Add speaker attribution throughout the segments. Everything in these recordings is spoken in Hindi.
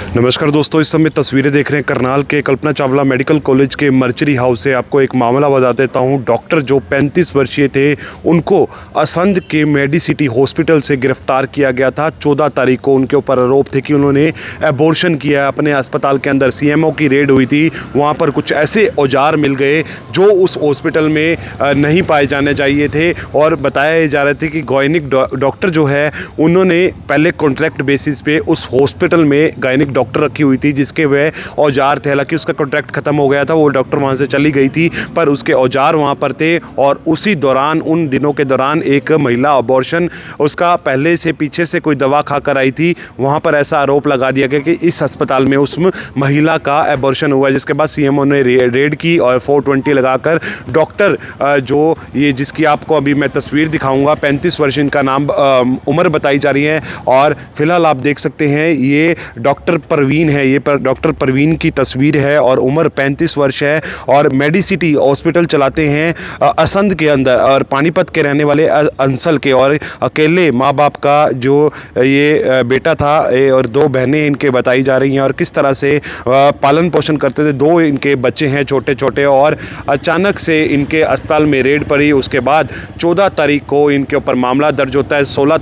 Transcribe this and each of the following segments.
Speaker 1: नमस्कार दोस्तों, इस समय तस्वीरें देख रहे हैं करनाल के कल्पना चावला मेडिकल कॉलेज के मर्चरी हाउस से। आपको एक मामला बता देता हूं। डॉक्टर जो 35 वर्षीय थे, उनको असंध के मेडिसिटी हॉस्पिटल से गिरफ्तार किया गया था। 14 तारीख को उनके ऊपर आरोप थे कि उन्होंने एबॉर्शन किया अपने अस्पताल के अंदर। सीएमओ की रेड हुई थी, वहाँ पर कुछ ऐसे औजार मिल गए जो उस हॉस्पिटल में नहीं पाए जाने चाहिए थे, और बताया जा रहे थे कि गायनिक डॉक्टर जो है उन्होंने पहले कॉन्ट्रैक्ट बेसिस पे उस हॉस्पिटल में गायनिक डॉक्टर रखी हुई थी जिसके वह औजार थे। हालांकि उसका कॉन्ट्रैक्ट खत्म हो गया था, वो डॉक्टर वहां से चली गई थी, पर उसके औजार वहां पर थे। और उसी दौरान, उन दिनों के दौरान, एक महिला अबॉर्शन, उसका पहले से पीछे से कोई दवा खाकर आई थी। वहां पर ऐसा आरोप लगा दिया गया कि इस अस्पताल में उस महिला का एबॉर्शन हुआ, जिसके बाद सीएमओ ने रेड की और 420 लगाकर डॉक्टर जो ये जिसकी आपको अभी मैं तस्वीर दिखाऊंगा, 35 वर्ष इनका नाम उम्र बताई जा रही है। और फिलहाल आप देख सकते हैं ये डॉक्टर परवीन है, ये डॉक्टर परवीन की तस्वीर है और उम्र 35 वर्ष है, और मेडिसिटी हॉस्पिटल चलाते हैं असंध के अंदर, और पानीपत के रहने वाले अंसल के, और अकेले माँ बाप का जो ये बेटा था और 2 बहनें इनके बताई जा रही हैं, और किस तरह से पालन पोषण करते थे। 2 इनके बच्चे हैं छोटे छोटे, और अचानक से इनके अस्पताल में रेड पड़ी। उसके बाद 14 तारीख को इनके ऊपर मामला दर्ज होता है। 14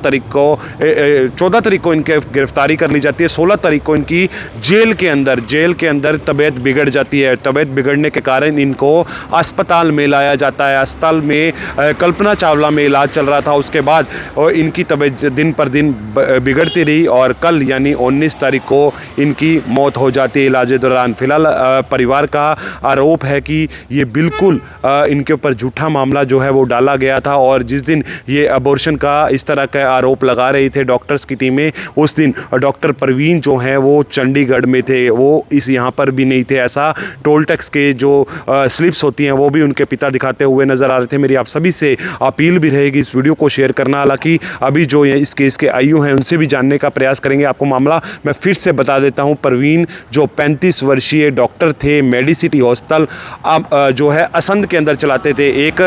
Speaker 1: तारीख को इनके गिरफ्तारी कर ली जाती है। 16 तारीख को इनकी जेल के अंदर तबीयत बिगड़ जाती है। तबीयत बिगड़ने के कारण इनको अस्पताल में लाया जाता है। अस्पताल में कल्पना चावला में इलाज चल रहा था। उसके बाद इनकी तबीयत दिन पर दिन बिगड़ती रही, और कल यानी 19 तारीख को इनकी मौत हो जाती है इलाज के दौरान। फिलहाल परिवार का आरोप है कि ये बिल्कुल इनके ऊपर झूठा मामला जो है वो डाला गया था, और जिस दिन ये अबॉर्शन का इस तरह का आरोप लगा रही थे डॉक्टर्स की टीमें, उस दिन डॉक्टर परवीन जो हैं वो चंडीगढ़ में थे, वो यहाँ पर भी नहीं थे। ऐसा टोल टैक्स के जो स्लिप्स होती हैं वो भी उनके पिता दिखाते हुए नजर आ रहे थे। मेरी आप सभी से अपील भी रहेगी इस वीडियो को शेयर करना। हालांकि अभी जो इस केस के आईयू हैं उनसे भी जानने का प्रयास करेंगे। आपको मामला मैं फिर से बता देता हूं। परवीन जो 35 वर्षीय डॉक्टर थे, मेडिसिटी हॉस्पिटल जो है असंध के अंदर चलाते थे। एक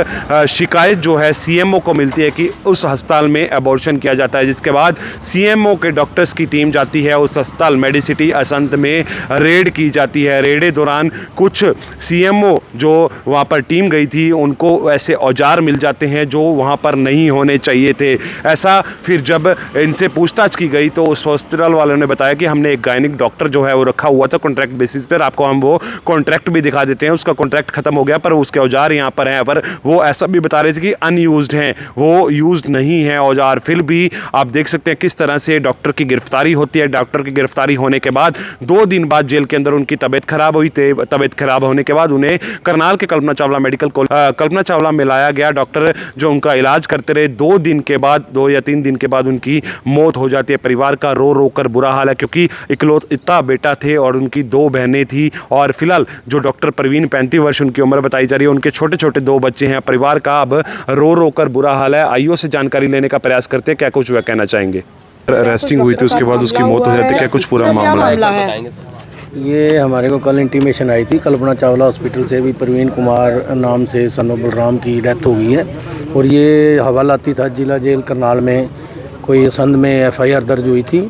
Speaker 1: शिकायत जो है सीएमओ को मिलती है कि उस अस्पताल में एबॉर्शन किया जाता है, जिसके बाद सीएमओ के डॉक्टर्स की टीम जाती है उस अस्पताल मेडिसिटी असंध में, रेड की जाती है। रेड दौरान कुछ सीएमओ जो वहाँ पर टीम गई थी उनको ऐसे औजार मिल जाते हैं जो वहाँ पर नहीं होने चाहिए थे। ऐसा फिर जब इनसे पूछताछ की गई तो उस हॉस्पिटल वालों ने बताया कि हमने एक गायनिक डॉक्टर जो है वो रखा हुआ था कॉन्ट्रैक्ट बेसिस पर। आपको हम वो कॉन्ट्रैक्ट भी दिखा देते हैं, उसका कॉन्ट्रैक्ट खत्म हो गया, पर उसके औजार यहाँ पर हैं। पर वो ऐसा भी बता रहे थे कि अनयूज्ड हैं, वो यूज्ड नहीं है औजार। फिर भी आप देख सकते हैं किस तरह से डॉक्टर की गिरफ्तारी होती है। डॉक्टर की गिरफ्तारी होने के बाद 2 दिन बाद जेल के अंदर उनकी तबीयत खराब हुई थी। तबीयत खराब होने के बाद उन्हें करनाल के कल्पना चावला मेडिकल कॉलेज कल्पना चावला में लाया गया। डॉक्टर जो उनका इलाज करते रहे, 2 दिन के बाद, 2 या 3 दिन के बाद उनकी मौत हो जाती है। परिवार का रो रो कर बुरा हाल है, क्योंकि इकलौता बेटा थे और उनकी 2 बहनें थी। और फिलहाल जो डॉक्टर परवीन 35 वर्ष उनकी उम्र बताई जा रही है, उनके छोटे छोटे 2 बच्चे हैं। परिवार का अब रो रो कर बुरा हाल है। आईओ से जानकारी लेने का प्रयास करते हैं, क्या कुछ वह कहना चाहेंगे। अरेस्टिंग हुई थी, उसके बाद उसकी मौत हो जाती है, क्या कुछ पूरा मामला है?
Speaker 2: ये हमारे को कल इंटीमेशन आई थी कल्पना चावला हॉस्पिटल से भी परवीन कुमार नाम से सन ऑफ बलराम की डेथ हो गई है, और ये हवालाती था जिला जेल करनाल में। कोई संध में एफआईआर दर्ज हुई थी,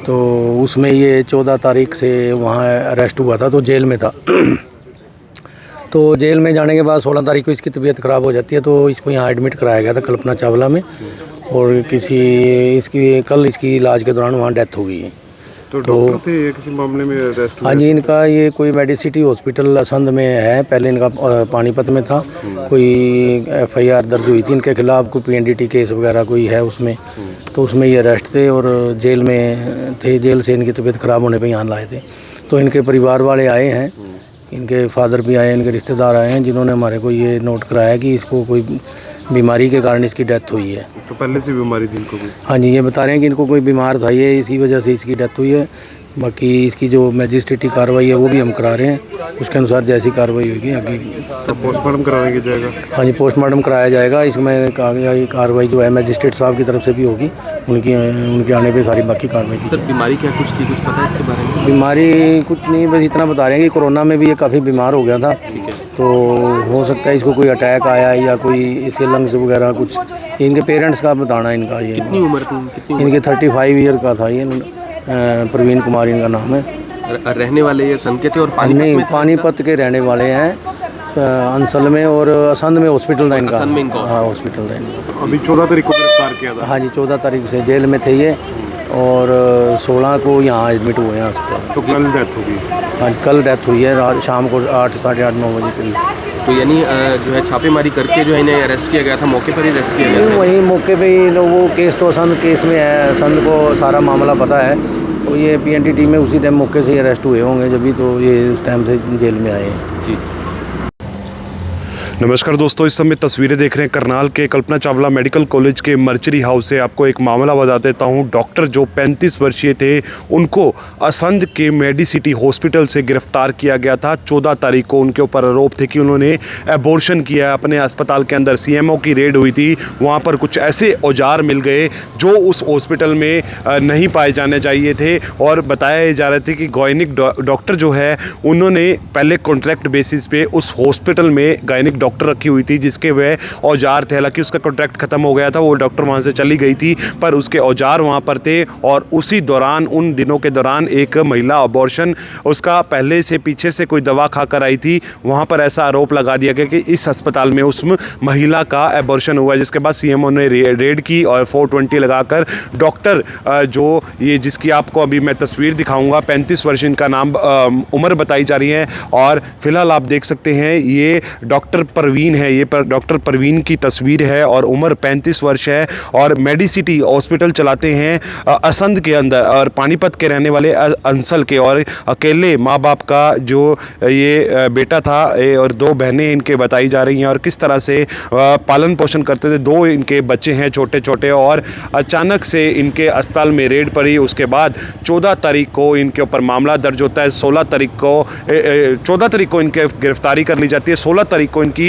Speaker 2: तो उसमें ये 14 तारीख से वहाँ अरेस्ट हुआ था, तो जेल में था। तो जेल में जाने के बाद 16 तारीख को इसकी तबीयत ख़राब हो जाती है, तो इसको यहाँ एडमिट कराया गया था कल्पना चावला में, और कल इसकी इलाज के दौरान वहाँ डेथ हो गई है।
Speaker 1: तो डॉक्टर थे किसी मामले में अरेस्ट हुए?
Speaker 2: हाँ जी, इनका ये कोई मेडिसिटी हॉस्पिटल असंध में है, पहले इनका पानीपत में था। कोई एफआईआर दर्ज हुई थी इनके खिलाफ, कोई पीएनडीटी केस वगैरह कोई है उसमें, तो उसमें ये अरेस्ट थे और जेल में थे। जेल से इनकी तबीयत ख़राब होने पर यहाँ लाए थे, तो इनके परिवार वाले आए हैं, इनके फादर भी आए, इनके रिश्तेदार आए हैं, जिन्होंने हमारे को ये नोट कराया कि इसको कोई बीमारी के कारण इसकी डेथ हुई है।
Speaker 1: तो पहले से बीमारी थी इनको भी?
Speaker 2: हाँ जी, ये बता रहे हैं कि इनको कोई बीमार था, ये इसी वजह से इसकी डेथ हुई है। बाकी इसकी जो मैजिस्ट्रेटी कार्रवाई है वो भी हम करा रहे हैं, उसके अनुसार जैसी कार्रवाई होगी आगे।
Speaker 1: तो पोस्टमार्टम कराया जाएगा?
Speaker 2: हाँ जी, पोस्टमार्टम कराया जाएगा। इसमें कार्रवाई जो है मैजिस्ट्रेट साहब की तरफ से भी होगी, उनके आने पे सारी बाकी कार्रवाई की।
Speaker 3: सर बीमारी क्या कुछ थी, कुछ पता है इसके बारे में?
Speaker 2: बीमारी कुछ नहीं, बस इतना बता रहे हैं कि कोरोना में भी ये काफ़ी बीमार हो गया था, तो हो सकता है इसको कोई अटैक आया या कोई इसके लंग्स वगैरह कुछ। इनके पेरेंट्स का बताना इनका ये।
Speaker 3: कितनी उम्र थी?
Speaker 2: इनके 35 ईयर का था ये, परवीन कुमार इनका नाम है।
Speaker 3: रहने वाले ये सन के थे और पानीपत
Speaker 2: नहीं,
Speaker 3: में था
Speaker 2: पानीपत के रहने वाले हैं, अंसल में और असंध में हॉस्पिटल था इनका।
Speaker 3: असंध में इनका
Speaker 2: हाँ, हॉस्पिटल था इनका।
Speaker 1: अभी 14 तारीख को गिरफ्तार किया था।
Speaker 2: हाँ जी, 14 तारीख से जेल में थे ये और 16 को यहाँ एडमिट हुए हैं अस्पताल।
Speaker 1: तो कल डेथ होगी।
Speaker 2: हाँ, कल डेथ हुई है रात शाम को 8 साढ़े 8 9 बजे करीब।
Speaker 3: तो यानी जो है छापेमारी करके जो है इन्हें अरेस्ट किया गया था, मौके पर ही अरेस्ट किया गया था।
Speaker 2: वही मौके पे ही वो केस तो असंध केस में है, असंध को सारा मामला पता है, तो ये पीएनडीटी में उसी टाइम मौके से ही अरेस्ट हुए होंगे, जब भी तो ये उस टाइम से जेल में आए हैं।
Speaker 3: जी।
Speaker 1: नमस्कार दोस्तों, इस समय तस्वीरें देख रहे हैं करनाल के कल्पना चावला मेडिकल कॉलेज के मर्चरी हाउस से। आपको एक मामला बता देता हूं। डॉक्टर जो 35 वर्षीय थे, उनको असंध के मेडिसिटी हॉस्पिटल से गिरफ्तार किया गया था 14 तारीख को। उनके ऊपर आरोप थे कि उन्होंने एबॉर्शन किया है अपने अस्पताल के अंदर। सीएमओ की रेड हुई थी, वहां पर कुछ ऐसे औजार मिल गए जो उस हॉस्पिटल में नहीं पाए जाने चाहिए थे, और बताया जा रहा था कि गायनिक डॉक्टर जो है उन्होंने पहले कॉन्ट्रैक्ट बेसिस पे उस हॉस्पिटल में गायनिक डॉक्टर रखी हुई थी जिसके वह औजार थे। हालांकि उसका कॉन्ट्रैक्ट खत्म हो गया था, वो डॉक्टर वहां से चली गई थी, पर उसके औजार वहां पर थे। और उसी दौरान, उन दिनों के दौरान, एक महिला अबॉर्शन, उसका पहले से पीछे से कोई दवा खाकर आई थी। वहां पर ऐसा आरोप लगा दिया गया कि इस अस्पताल में उस महिला का अबॉर्शन हुआ, जिसके बाद सीएमओ ने रेड की और 420 लगाकर डॉक्टर जो ये जिसकी आपको अभी मैं तस्वीर दिखाऊंगा, 35 वर्ष इनका नाम उम्र बताई जा रही है। और फिलहाल आप देख सकते हैं ये डॉक्टर परवीन है, ये डॉक्टर परवीन की तस्वीर है और उम्र 35 वर्ष है और मेडिसिटी हॉस्पिटल चलाते हैं असंध के अंदर, और पानीपत के रहने वाले अंसल के, और अकेले माँ बाप का जो ये बेटा था और 2 बहनें इनके बताई जा रही हैं, और किस तरह से पालन पोषण करते थे। 2 इनके बच्चे हैं छोटे छोटे, और अचानक से इनके अस्पताल में रेड पड़ी। उसके बाद 14 तारीख को इनके ऊपर मामला दर्ज होता है। 14 तारीख को इनके गिरफ्तारी कर ली जाती है। 16 तारीख को इनकी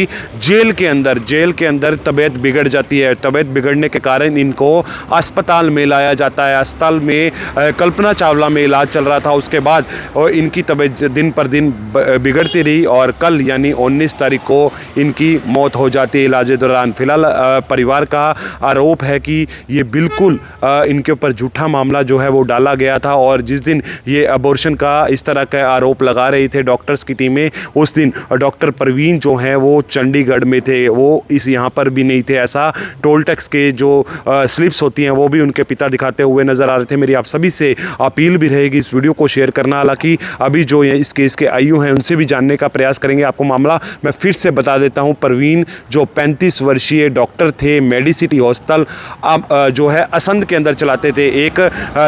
Speaker 1: जेल के अंदर तबीयत बिगड़ जाती है। तबीयत बिगड़ने के कारण इनको अस्पताल में लाया जाता है। अस्पताल में कल्पना चावला में इलाज चल रहा था। उसके बाद इनकी तबीयत दिन पर दिन बिगड़ती रही और कल यानी 19 तारीख को इनकी मौत हो जाती है इलाज के दौरान। फिलहाल परिवार का आरोप है कि ये बिल्कुल इनके ऊपर झूठा मामला जो है वो डाला गया था, और जिस दिन ये अबॉर्शन का इस तरह का आरोप लगा रही थे डॉक्टर्स की टीमें, उस दिन डॉक्टर परवीन जो है वो चंडीगढ़ में थे, वो इस यहाँ पर भी नहीं थे। ऐसा टोल टैक्स के जो स्लिप्स होती हैं वो भी उनके पिता दिखाते हुए नजर आ रहे थे। मेरी आप सभी से अपील भी रहेगी इस वीडियो को शेयर करना। हालांकि अभी जो इस केस के आईयू हैं उनसे भी जानने का प्रयास करेंगे। आपको मामला मैं फिर से बता देता हूं। परवीन जो 35 वर्षीय डॉक्टर थे, मेडिसिटी हॉस्पिटल जो है असंध के अंदर चलाते थे। एक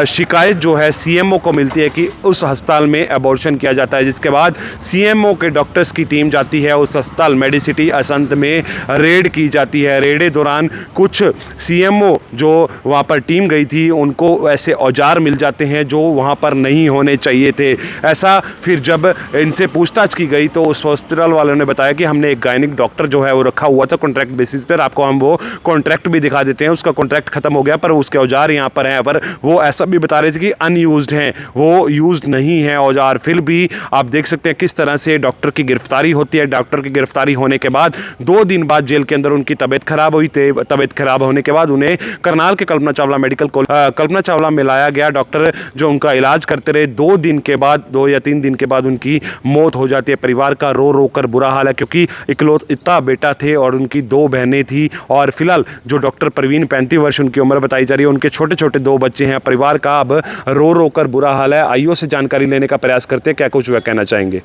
Speaker 1: शिकायत जो है सीएमओ को मिलती है कि उस अस्पताल में एबॉर्शन किया जाता है, जिसके बाद सीएमओ के डॉक्टर्स की टीम जाती है उस अस्पताल मेडिसिटी असंध में, रेड की जाती है। रेडे दौरान कुछ सीएमओ जो वहाँ पर टीम गई थी उनको ऐसे औजार मिल जाते हैं जो वहाँ पर नहीं होने चाहिए थे। ऐसा फिर जब इनसे पूछताछ की गई तो उस हॉस्पिटल वालों ने बताया कि हमने एक गायनिक डॉक्टर जो है वो रखा हुआ था कॉन्ट्रैक्ट बेसिस पर। आपको हम वो कॉन्ट्रैक्ट भी दिखा देते हैं। उसका कॉन्ट्रैक्ट खत्म हो गया पर उसके औजार यहाँ पर हैं, पर वो ऐसा भी बता रहे थे कि अनयूज्ड हैं, वो यूज्ड नहीं है औजार। फिर भी आप देख सकते हैं किस तरह से डॉक्टर की गिरफ्तारी होती है। डॉक्टर की गिरफ्तारी होने के बाद 2 दिन बाद जेल के अंदर उनकी तबीयत खराब हुई थी। तबीयत खराब होने के बाद उन्हें करनाल के कल्पना चावला मेडिकल कॉलेज कल्पना चावला में लाया गया। डॉक्टर जो उनका इलाज करते रहे, 2 दिन के बाद, 2 या 3 दिन के बाद उनकी मौत हो जाती है। परिवार का रो रो कर बुरा हाल है, क्योंकि इकलौता बेटा थे और उनकी 2 बहनें थी। और फिलहाल जो डॉक्टर परवीन 35 वर्ष उनकी उम्र बताई जा रही है, उनके छोटे छोटे 2 बच्चे हैं। परिवार का अब रो रो कर बुरा हाल है। आईओ से जानकारी लेने का प्रयास करते हैं, क्या कुछ वह कहना चाहेंगे।